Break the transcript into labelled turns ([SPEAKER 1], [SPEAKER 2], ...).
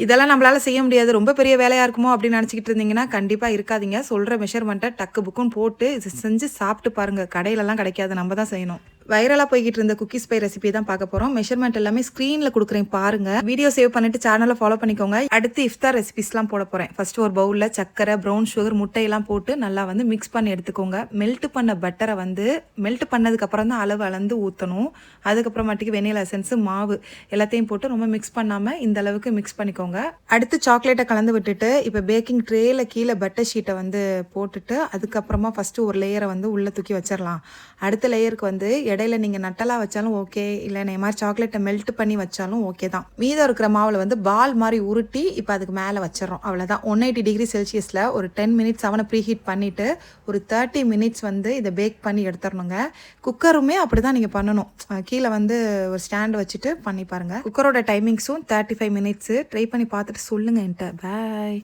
[SPEAKER 1] இதெல்லாம் நம்மளால செய்ய முடியாது, ரொம்ப பெரிய வேலையா இருக்குமோ அப்படின்னு நினச்சிக்கிட்டு இருந்தீங்கன்னா கண்டிப்பாக இருக்காதீங்க. சொல்கிற மெஷர்மெண்ட்டை டக்கு புக்குன்னு போட்டு இது செஞ்சு சாப்பிட்டு பாருங்கள். கடையிலலாம் கிடைக்காது, நம்ம தான் செய்யணும். வைரலாக போய்கிட்டு இருந்த குக்கீஸ் பை ரெசிபி தான் பார்க்க போகிறோம். மெஷர்மெண்ட் எல்லாமே ஸ்க்ரீனில் கொடுக்குறேன் பாருங்க. வீடியோ சேவ் பண்ணிட்டு சேனலை ஃபாலோ பண்ணிக்கோங்க. அடுத்து இஃப்தார் ரெசிபிஸ்லாம் போட போகிறேன். ஃபர்ஸ்ட் ஒரு பவுலில் சக்கரை, ப்ரௌன் சுகர், முட்டையெல்லாம் போட்டு நல்லா வந்து மிக்ஸ் பண்ணி எடுத்துக்கோங்க. மெல்ட் பண்ண பட்டரை வந்து மெல்ட் பண்ணதுக்கப்புறம் தான் அளவு அளந்து ஊற்றணும். அதுக்கப்புறமாட்டிக்கு வெனிலா எசன்ஸ், மாவு எல்லாத்தையும் போட்டு ரொம்ப மிக்ஸ் பண்ணாமல் இந்த அளவுக்கு மிக்ஸ் பண்ணிக்கோங்க. அடுத்து சாக்லேட்டை கலந்து விட்டுட்டு இப்போ பேக்கிங் ட்ரேயில் கீழே பட்டர் ஷீட்டை வந்து போட்டுட்டு அதுக்கப்புறமா ஃபஸ்ட்டு ஒரு லேயரை வந்து உள்ளே தூக்கி வச்சிடலாம். அடுத்த லேயருக்கு வந்து இடையில நீங்கள் நட்டலாக வச்சாலும் ஓகே, இல்லை இந்த மாதிரி சாக்லேட்டை மெல்ட் பண்ணி வச்சாலும் ஓகே தான். மீதம் இருக்கிற மாவில் வந்து பால் மாதிரி உருட்டி இப்போ அதுக்கு மேலே வச்சிடறோம். அவ்வளோதான். 180 டிகிரி செல்சியஸில் ஒரு 10 மினிட்ஸ் அவனை ப்ரீ ஹீட் பண்ணிவிட்டு ஒரு 30 மினிட்ஸ் வந்து இதை பேக் பண்ணி எடுத்துடணுங்க. குக்கருமே அப்படி தான் நீங்கள் பண்ணணும். கீழே வந்து ஒரு ஸ்டாண்டு வச்சுட்டு பண்ணி பாருங்கள். குக்கரோட டைமிங்ஸும் 35 மினிட்ஸு. ட்ரை பண்ணி பார்த்துட்டு சொல்லுங்கள் என்கிட்ட. பாய்.